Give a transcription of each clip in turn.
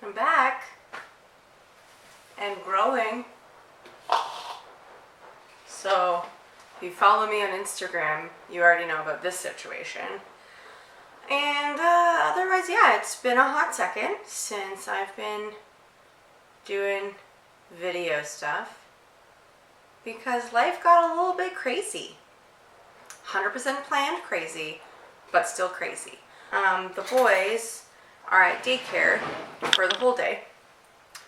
I'm back and growing. So if you follow me on Instagram, you already know about this situation. And otherwise, yeah, it's been a hot second since I've been doing video stuff because life got a little bit crazy. 100% planned crazy, but still crazy. The boys are at daycare for the whole day,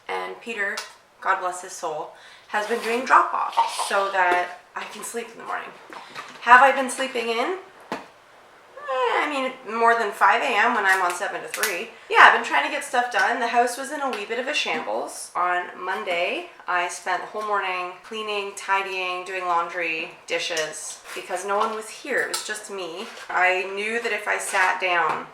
and Peter, God bless his soul, has been doing drop-off so that I can sleep in the morning. Have I been sleeping in? I mean, more than 5 a.m. when I'm on 7 to 3. Yeah, I've been trying to get stuff done. The house was in a wee bit of a shambles. On Monday, I spent the whole morning cleaning, tidying, doing laundry, dishes, because no one was here. It was just me. I knew that if I sat down,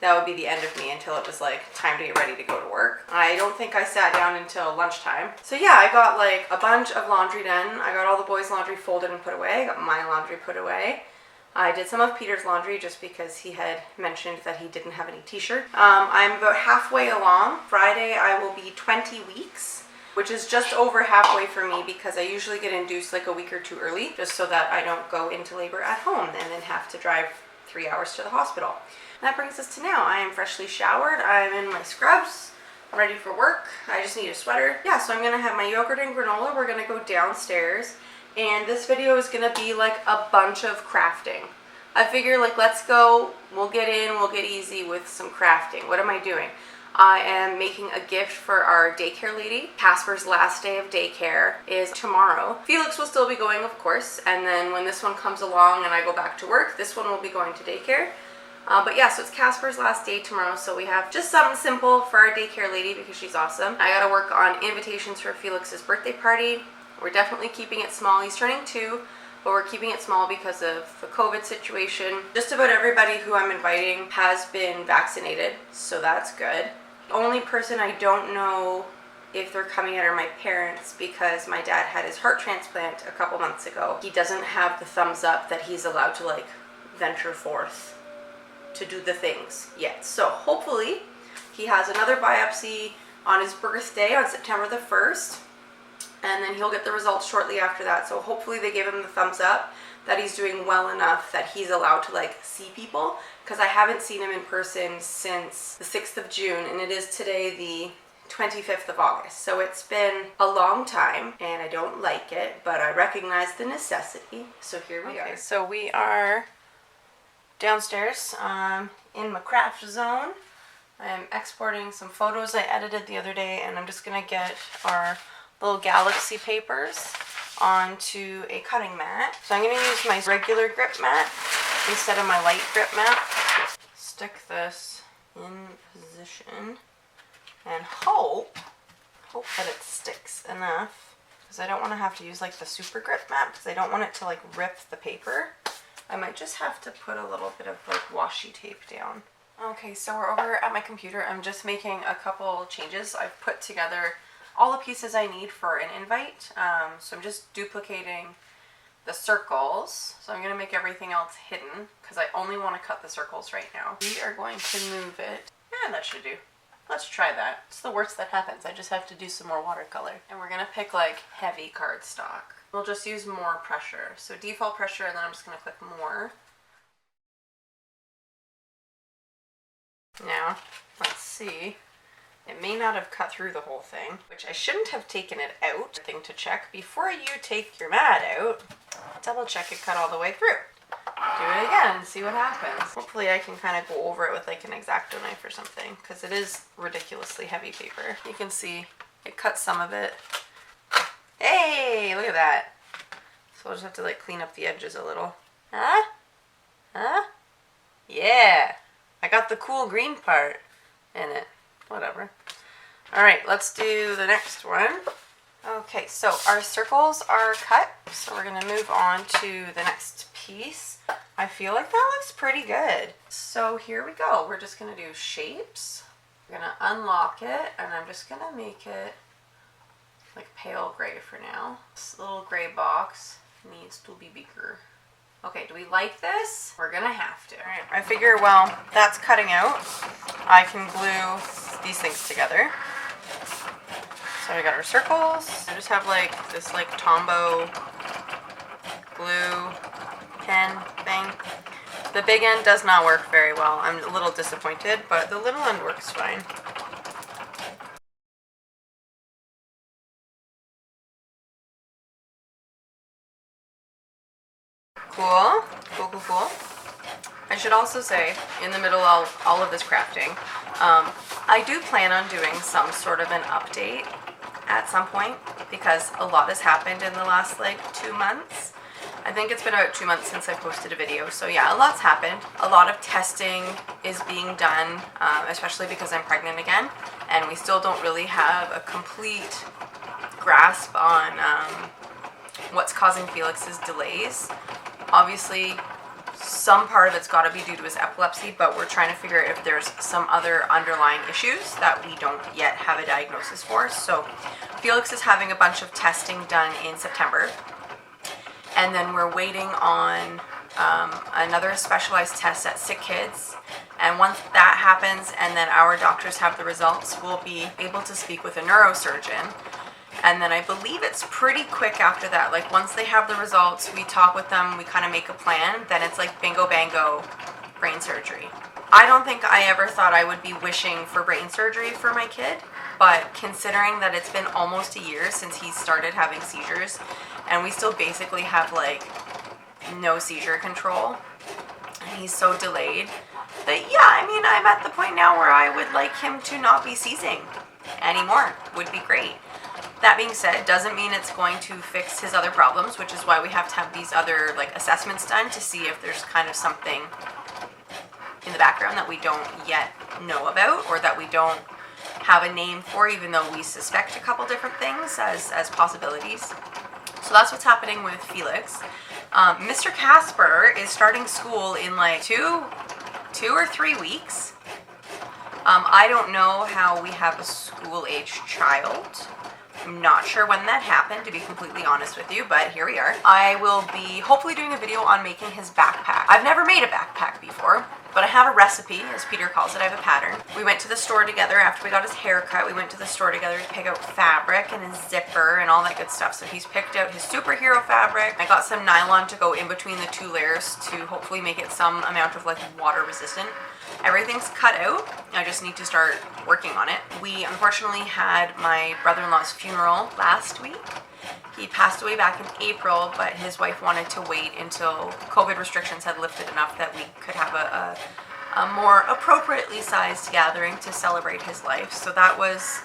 that would be the end of me until it was like time to get ready to go to work. I don't think I sat down until lunchtime. So yeah, I got like a bunch of laundry done. I got all the boys' laundry folded and put away. I got my laundry put away. I did some of Peter's laundry just because he had mentioned that he didn't have any t-shirt. I'm about halfway along. Friday I will be 20 weeks, which is just over halfway for me because I usually get induced like a week or two early just so that I don't go into labor at home and then have to drive 3 hours to the hospital. And that brings us to now. I am freshly showered. I'm in my scrubs. I'm ready for work. I just need a sweater. Yeah, so I'm going to have my yogurt and granola. We're going to go downstairs. And this video is going to be like a bunch of crafting. I figure like let's go, we'll get in, we'll get easy with some crafting. What am I doing? I am making a gift for our daycare lady. Casper's last day of daycare is tomorrow. Felix will still be going, of course, and then when this one comes along and I go back to work, this one will be going to daycare. But yeah, so it's Casper's last day tomorrow, so we have just something simple for our daycare lady because she's awesome. I gotta work on invitations for Felix's birthday party. We're definitely keeping it small. He's turning 2, but we're keeping it small because of the COVID situation. Just about everybody who I'm inviting has been vaccinated, so that's good. The only person I don't know if they're coming out are my parents because my dad had his heart transplant a couple months ago. He doesn't have the thumbs up that he's allowed to like venture forth to do the things yet. So hopefully he has another biopsy on his birthday on September the 1st. And then he'll get the results shortly after that. So hopefully they give him the thumbs up that he's doing well enough that he's allowed to like see people. Because I haven't seen him in person since the 6th of June and it is today the 25th of August. So it's been a long time and I don't like it, but I recognize the necessity. So here we are. So we are downstairs in my craft zone. I'm exporting some photos I edited the other day and I'm just going to get our little galaxy papers onto a cutting mat. So I'm going to use my regular grip mat instead of my light grip mat. Stick this in position and hope that it sticks enough because I don't want to have to use like the super grip mat because I don't want it to like rip the paper. I might just have to put a little bit of like washi tape down. Okay, so we're over at my computer. I'm just making a couple changes. I've put together all the pieces I need for an invite. So I'm just duplicating the circles. So I'm going to make everything else hidden because I only want to cut the circles right now. We are going to move it. Yeah, that should do. Let's try that. It's the worst that happens. I just have to do some more watercolor. And we're going to pick like heavy cardstock. We'll just use more pressure. So default pressure and then I'm just going to click more. Now, let's see. It may not have cut through the whole thing, which I shouldn't have taken it out. Thing to check before you take your mat out, double check it cut all the way through. Do it again and see what happens. Hopefully I can kind of go over it with like an X-Acto knife or something because it is ridiculously heavy paper. You can see it cut some of it. Hey, look at that. So I'll just have to like clean up the edges a little. Huh? Huh? Yeah. I got the cool green part in it. Whatever. Alright, let's do the next one. Okay, so our circles are cut, so we're going to move on to the next piece. I feel like that looks pretty good. So here we go. We're just going to do shapes. We're going to unlock it, and I'm just going to make it like pale gray for now. This little gray box needs to be bigger. Okay, do we like this? We're gonna have to. All right, I figure, well, that's cutting out. I can glue these things together. So I got our circles. I just have like this like Tombow glue pen thing. The big end does not work very well. I'm a little disappointed, but the little end works fine. Cool. Cool, cool, cool. I should also say, in the middle of all of this crafting, I do plan on doing some sort of an update at some point because a lot has happened in the last like 2 months. I think it's been about 2 months since I posted a video. So yeah, a lot's happened. A lot of testing is being done, especially because I'm pregnant again. And we still don't really have a complete grasp on what's causing Felix's delays. Obviously, some part of it's got to be due to his epilepsy, but we're trying to figure out if there's some other underlying issues that we don't yet have a diagnosis for. So Felix is having a bunch of testing done in September, and then we're waiting on another specialized test at Sick Kids. And once that happens and then our doctors have the results, we'll be able to speak with a neurosurgeon. And then I believe it's pretty quick after that. Like once they have the results, we talk with them, we kind of make a plan, then it's like bingo bango brain surgery. I don't think I ever thought I would be wishing for brain surgery for my kid, but considering that it's been almost a year since he started having seizures and we still basically have like no seizure control and he's so delayed that yeah, I mean, I'm at the point now where I would like him to not be seizing anymore. Would be great. That being said, doesn't mean it's going to fix his other problems, which is why we have to have these other like assessments done to see if there's kind of something in the background that we don't yet know about or that we don't have a name for, even though we suspect a couple different things as possibilities. So that's what's happening with Felix. Mr. Casper is starting school in like two or 3 weeks. I don't know how we have a school-age child. I'm not sure when that happened, to be completely honest with you, but here we are. I will be hopefully doing a video on making his backpack. I've never made a backpack before, but I have a recipe, as Peter calls it. I have a pattern. We went to the store together after we got his haircut. We went to the store together to pick out fabric and his zipper and all that good stuff. So he's picked out his superhero fabric. I got some nylon to go in between the 2 layers to hopefully make it some amount of like water resistant. Everything's cut out. I just need to start working on it. We unfortunately had my brother-in-law's funeral last week. He passed away back in April, but his wife wanted to wait until COVID restrictions had lifted enough that we could have a more appropriately sized gathering to celebrate his life. So that was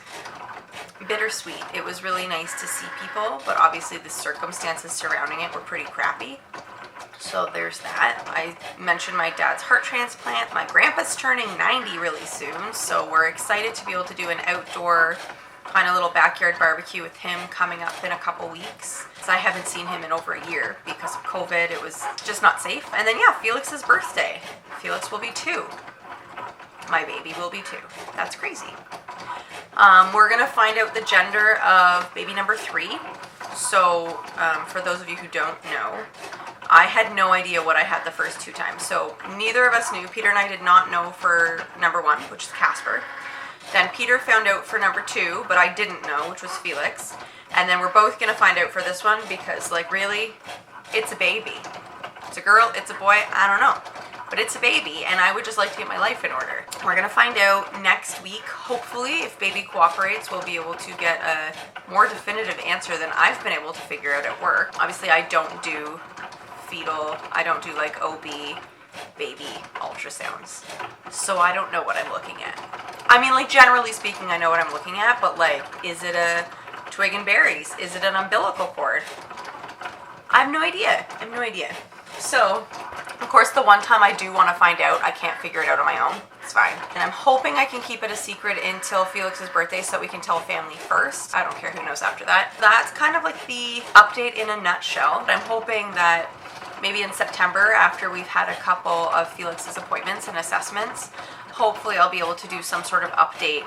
bittersweet. It was really nice to see people, but obviously the circumstances surrounding it were pretty crappy. So there's that. I mentioned my dad's heart transplant. My grandpa's turning 90 really soon, so we're excited to be able to do an outdoor kind of little backyard barbecue with him coming up in a couple weeks. So I haven't seen him in over a year because of COVID. It was just not safe. And then yeah, Felix's birthday. Felix will be 2. My baby will be 2. That's crazy. We're gonna find out the gender of baby number 3. So for those of you who don't know, I had no idea what I had the first 2 times. So neither of us knew. Peter and I did not know for number 1, which is Casper. Then Peter found out for number 2, but I didn't know, which was Felix. And then we're both going to find out for this one because, like, really, it's a baby. It's a girl, it's a boy, I don't know. But it's a baby, and I would just like to get my life in order. We're going to find out next week. Hopefully, if baby cooperates, we'll be able to get a more definitive answer than I've been able to figure out at work. Obviously, I don't do fetal, I don't do like OB baby ultrasounds, so I don't know what I'm looking at. I mean, like, generally speaking, I know what I'm looking at, but like, is it a twig and berries? Is it an umbilical cord? I have no idea. I have no idea. So, of course, the one time I do want to find out, I can't figure it out on my own. It's fine. And I'm hoping I can keep it a secret until Felix's birthday so we can tell family first. I don't care who knows after that. That's kind of like the update in a nutshell. But I'm hoping that maybe in September, after we've had a couple of Felix's appointments and assessments, hopefully I'll be able to do some sort of update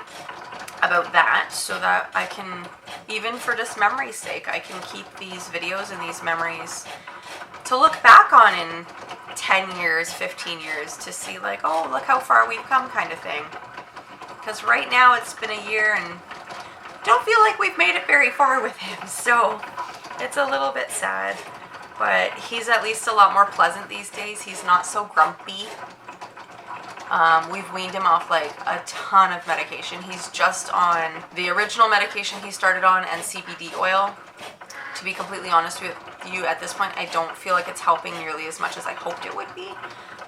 about that so that I can, even for just memory's sake, I can keep these videos and these memories to look back on in 10 years, 15 years to see like, oh, look how far we've come kind of thing. because right now it's been a year and don't feel like we've made it very far with him, so it's a little bit sad. But he's at least a lot more pleasant these days. He's not so grumpy. We've weaned him off like a ton of medication. He's just on the original medication he started on and CBD oil. To be completely honest with you, at this point, I don't feel like it's helping nearly as much as I hoped it would be.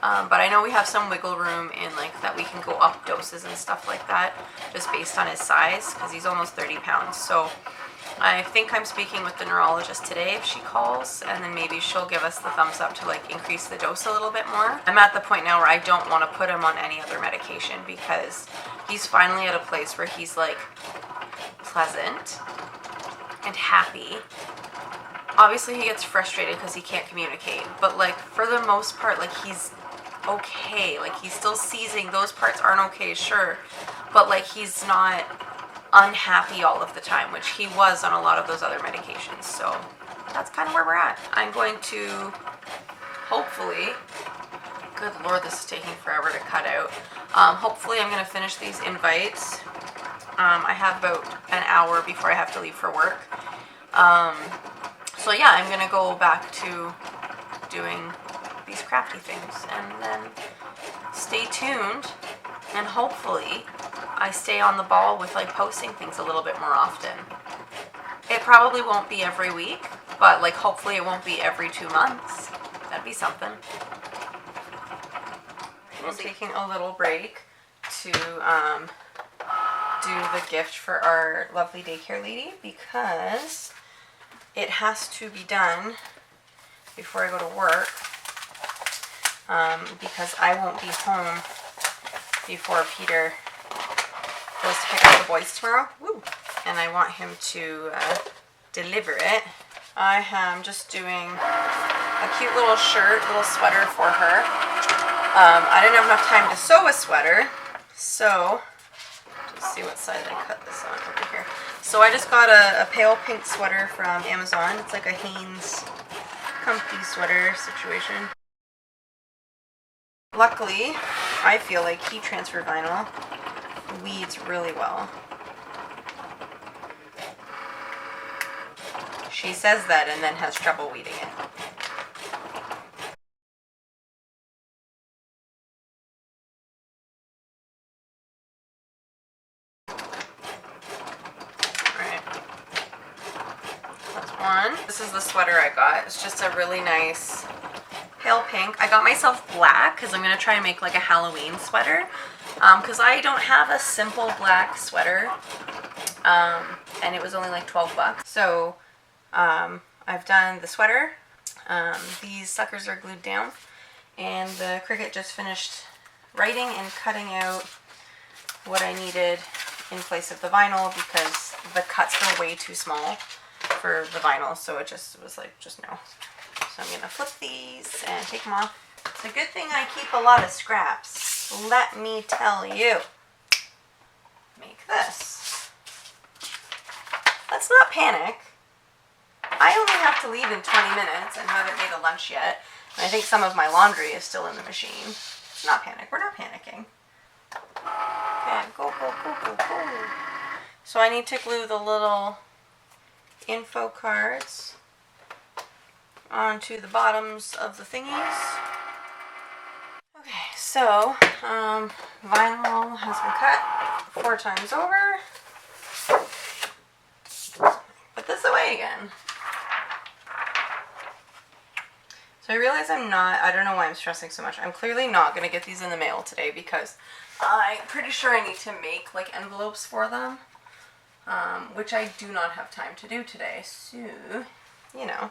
But I know we have some wiggle room in like that we can go up doses and stuff like that, just based on his size, because he's almost 30 pounds. So I think I'm speaking with the neurologist today if she calls, and then maybe she'll give us the thumbs up to like increase the dose a little bit more. I'm at the point now where I don't want to put him on any other medication because he's finally at a place where he's like pleasant and happy. Obviously he gets frustrated because he can't communicate, but like for the most part, like he's okay. Like he's still seizing. Those parts aren't okay, sure, but like he's not unhappy all of the time, which he was on a lot of those other medications. So that's kind of where we're at. I'm going to hopefully, good lord, this is taking forever to cut out. Hopefully I'm going to finish these invites. I have about an hour before I have to leave for work. So yeah, I'm going to go back to doing these crafty things, and then stay tuned, and hopefully I stay on the ball with like posting things a little bit more often. It probably won't be every week, but like hopefully it won't be every 2 months. That'd be something. I'm taking a little break to do the gift for our lovely daycare lady because it has to be done before I go to work, because I won't be home before Peter goes to pick up the boys tomorrow. Woo. And I want him to deliver it. I am just doing a cute little shirt, little sweater for her. I didn't have enough time to sew a sweater, so let's see what side I cut this on over here. So I just got a pale pink sweater from Amazon. It's like a Hanes comfy sweater situation. Luckily, I feel like heat transfer vinyl weeds really well. She says that and then has trouble weeding it. This is the sweater I got. It's just a really nice pale pink. I got myself black because I'm going to try and make like a Halloween sweater. Because I don't have a simple black sweater. And it was only like 12 bucks. So I've done the sweater. These suckers are glued down. And the Cricut just finished writing and cutting out what I needed in place of the vinyl because the cuts were way too small for the vinyl, so it just was like, just no. So I'm gonna flip these and take them off. It's a good thing I keep a lot of scraps, let me tell you. Make this. Let's not panic. I only have to leave in 20 minutes and haven't made a lunch yet. And I think some of my laundry is still in the machine. Let's not panic. We're not panicking. Okay, go, go, go, go, go. So I need to glue the little info cards onto the bottoms of the thingies. Okay, so vinyl has been cut 4 times over. Put this away again. So I realize I don't know why I'm stressing so much. I'm clearly not going to get these in the mail today because I'm pretty sure I need to make like envelopes for them. Which I do not have time to do today, so, you know,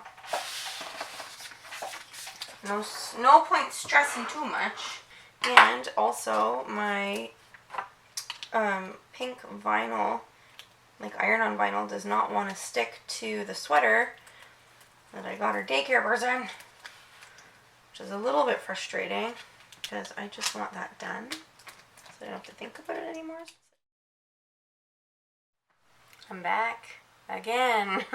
no point stressing too much. And also, my pink vinyl, like iron-on vinyl, does not want to stick to the sweater that I got her daycare person, which is a little bit frustrating, because I just want that done, so I don't have to think about it anymore. I'm back again.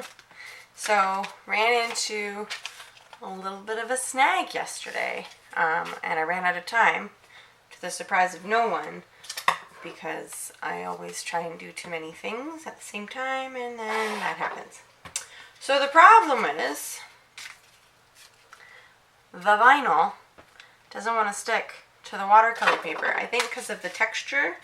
So, ran into a little bit of a snag yesterday, and I ran out of time, to the surprise of no one. because I always try and do too many things at the same time, and then that happens. So the problem is the vinyl doesn't want to stick to the watercolor paper. I think because of the texture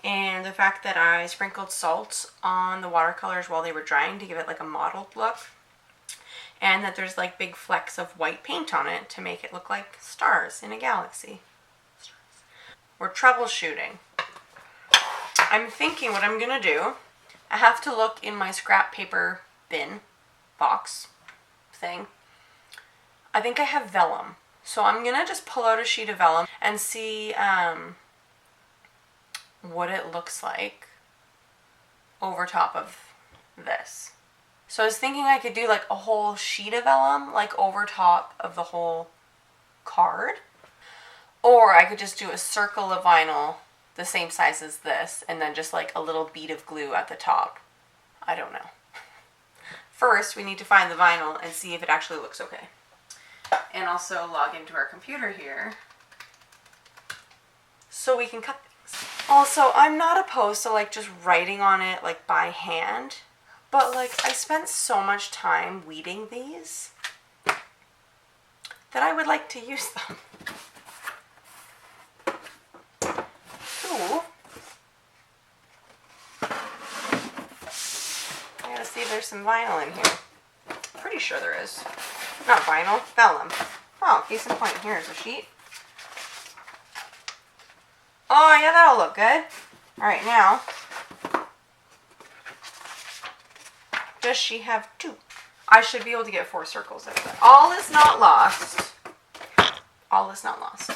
and the fact that I sprinkled salt on the watercolors while they were drying to give it like a mottled look, and that there's like big flecks of white paint on it to make it look like stars in a galaxy. We're troubleshooting. I'm thinking what I'm gonna do, I have to look in my scrap paper bin box thing. I think I have vellum. So I'm gonna just pull out a sheet of vellum and see what it looks like over top of this. So I was thinking I could do like a whole sheet of vellum like over top of the whole card. Or I could just do a circle of vinyl the same size as this and then just like a little bead of glue at the top. I don't know. First, we need to find the vinyl and see if it actually looks okay. And also log into our computer here so we can cut things. Also, I'm not opposed to like just writing on it like by hand, but like I spent so much time weeding these that I would like to use them. Ooh. I gotta see if there's some vinyl in here. Pretty sure there is. Not vinyl, vellum. Oh, case in point, here's a sheet. Oh yeah, that'll look good. Alright, now, does she have 2? I should be able to get 4 circles out of it. All is not lost. All is not lost.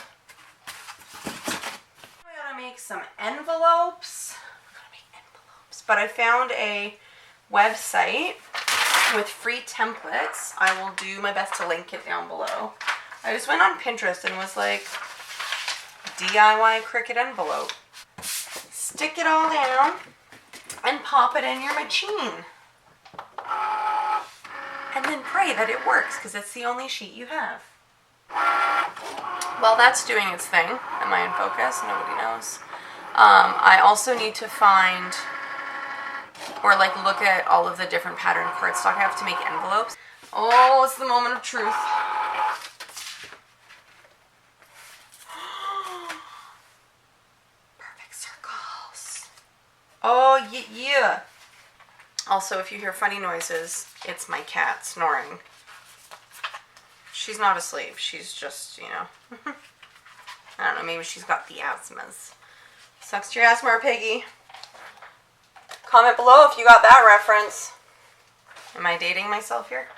I gotta make some envelopes. But I found a website with free templates. I will do my best to link it down below. I just went on Pinterest and was like, DIY Cricut envelope. Stick it all down and pop it in your machine. And then pray that it works because it's the only sheet you have. While that's doing its thing, am I in focus? Nobody knows. I also need to find or like look at all of the different pattern cardstock I have to make envelopes. Oh, it's the moment of truth. Perfect circles. Oh, yeah. Also, if you hear funny noises, it's my cat snoring. She's not asleep. She's just, you know, I don't know, maybe she's got the asthmas. Sucks to your asthma, piggy. Comment below if you got that reference. Am I dating myself here?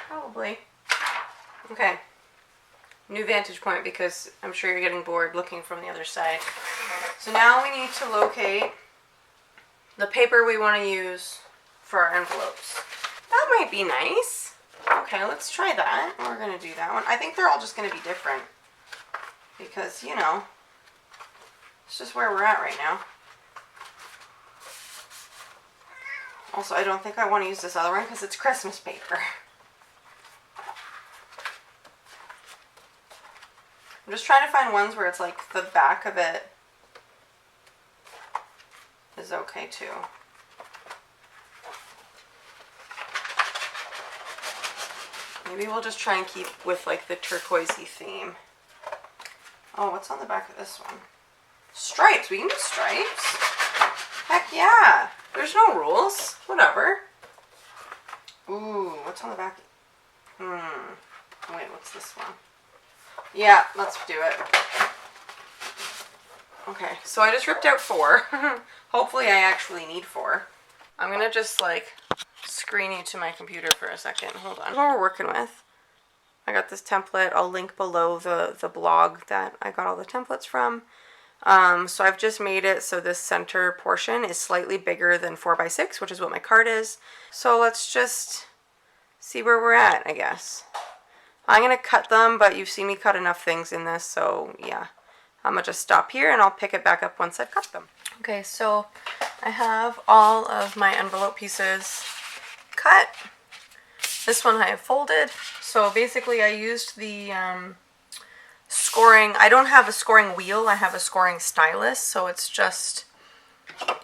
Probably. Okay. New vantage point because I'm sure you're getting bored looking from the other side. So now we need to locate the paper we want to use for our envelopes. That might be nice. Okay, let's try that. We're going to do that one. I think they're all just going to be different because, you know, it's just where we're at right now. Also, I don't think I want to use this other one because it's Christmas paper. I'm just trying to find ones where it's like the back of it is okay too. Maybe we'll just try and keep with like the turquoisey theme. Oh, what's on the back of this one? Stripes. We can do stripes. Heck yeah. There's no rules. Whatever. Ooh, what's on the back? Wait, what's this one? Yeah, let's do it. Okay, so I just ripped out 4. Hopefully I actually need 4. I'm gonna just like screen you to my computer for a second. Hold on. What we're working with. I got this template. I'll link below the blog that I got all the templates from. So I've just made it so this center portion is slightly bigger than 4x6, which is what my card is. So let's just see where we're at, I guess. I'm going to cut them, but you've seen me cut enough things in this, so yeah. I'm going to just stop here and I'll pick it back up once I've cut them. Okay, so I have all of my envelope pieces cut. This one I have folded. So basically I used the scoring. I don't have a scoring wheel. I have a scoring stylus. So it's just,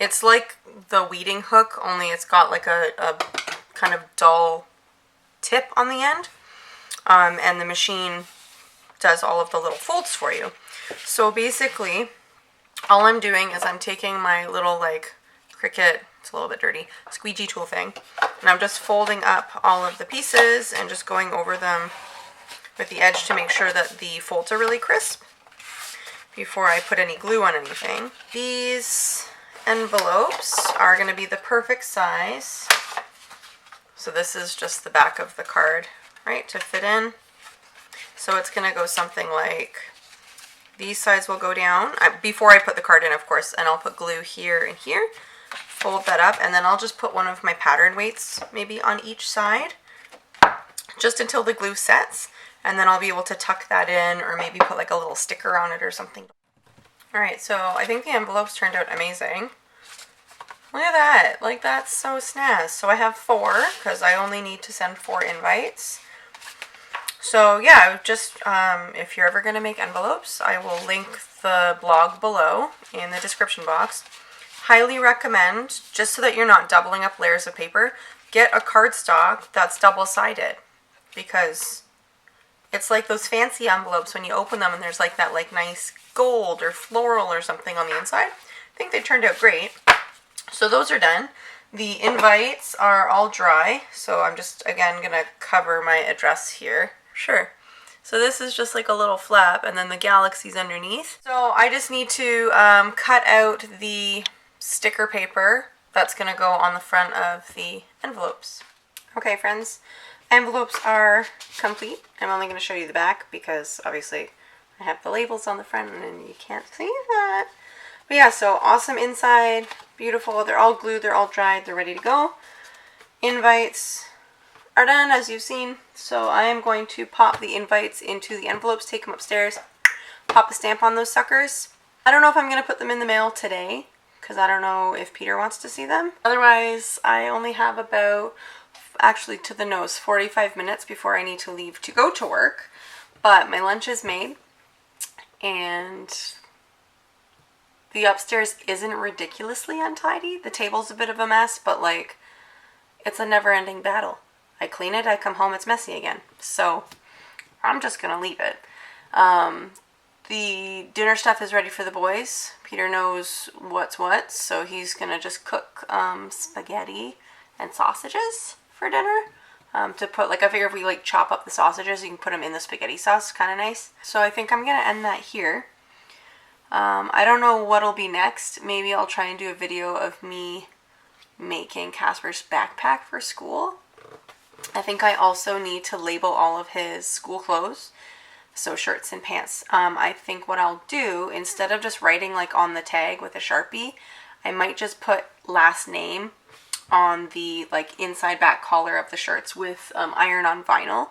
it's like the weeding hook, only it's got like a kind of dull tip on the end. And the machine does all of the little folds for you. So basically, all I'm doing is I'm taking my little like Cricut, it's a little bit dirty, squeegee tool thing, and I'm just folding up all of the pieces and just going over them with the edge to make sure that the folds are really crisp before I put any glue on anything. These envelopes are going to be the perfect size. So this is just the back of the card, right, to fit in. So it's going to go something like, these sides will go down before I put the card in, of course, and I'll put glue here and here, fold that up, and then I'll just put one of my pattern weights maybe on each side just until the glue sets, and then I'll be able to tuck that in or maybe put like a little sticker on it or something. Alright, so I think the envelopes turned out amazing. Look at that, like that's so snaz. So I have 4 because I only need to send 4 invites. So yeah, just if you're ever going to make envelopes, I will link the blog below in the description box. Highly recommend, just so that you're not doubling up layers of paper, get a cardstock that's double-sided, because it's like those fancy envelopes when you open them and there's like that like nice gold or floral or something on the inside. I think they turned out great. So those are done. The invites are all dry, so I'm just again going to cover my address here. Sure. So this is just like a little flap, and then the galaxies underneath. So I just need to cut out the sticker paper that's going to go on the front of the envelopes. Okay, friends, envelopes are complete. I'm only going to show you the back because obviously I have the labels on the front and you can't see that. But yeah, so awesome inside, beautiful. They're all glued, they're all dried, they're ready to go. Invites are done, as you've seen. So I am going to pop the invites into the envelopes, take them upstairs, pop the stamp on those suckers. I don't know if I'm going to put them in the mail today, because I don't know if Peter wants to see them. Otherwise, I only have about, actually to the nose, 45 minutes before I need to leave to go to work. But my lunch is made, and the upstairs isn't ridiculously untidy. The table's a bit of a mess, but like, it's a never-ending battle. I clean it, I come home, it's messy again. So I'm just gonna leave it. The dinner stuff is ready for the boys. Peter knows what's what, so he's gonna just cook spaghetti and sausages for dinner. To put, like, I figure if we like chop up the sausages, you can put them in the spaghetti sauce, kind of nice. So I think I'm gonna end that here. I don't know what'll be next. Maybe I'll try and do a video of me making Casper's backpack for school. I think I also need to label all of his school clothes, so shirts and pants. I think what I'll do, instead of just writing like on the tag with a Sharpie, I might just put last name on the like inside back collar of the shirts with iron-on vinyl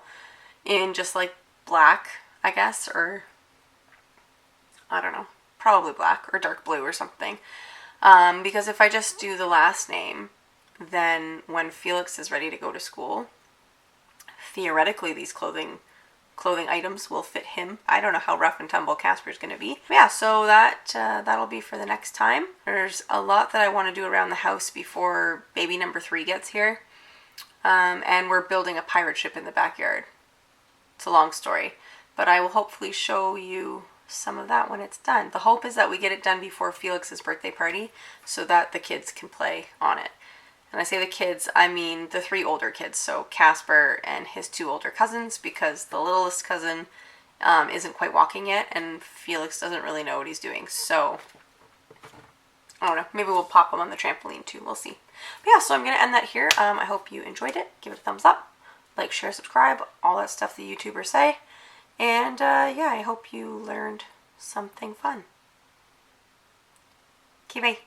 in just like black, I guess, or I don't know, probably black or dark blue or something. Because if I just do the last name, then when Felix is ready to go to school, theoretically these clothing items will fit him. I don't know how rough and tumble Casper's going to be. But yeah, so that'll be for the next time. There's a lot that I want to do around the house before baby number 3 gets here. And we're building a pirate ship in the backyard. It's a long story, but I will hopefully show you some of that when it's done. The hope is that we get it done before Felix's birthday party so that the kids can play on it. And I say the kids, I mean the 3 older kids, so Casper and his 2 older cousins, because the littlest cousin isn't quite walking yet, and Felix doesn't really know what he's doing. So, I don't know, maybe we'll pop him on the trampoline too, we'll see. But yeah, so I'm going to end that here. I hope you enjoyed it. Give it a thumbs up, like, share, subscribe, all that stuff the YouTubers say. And yeah, I hope you learned something fun. Okay, bye.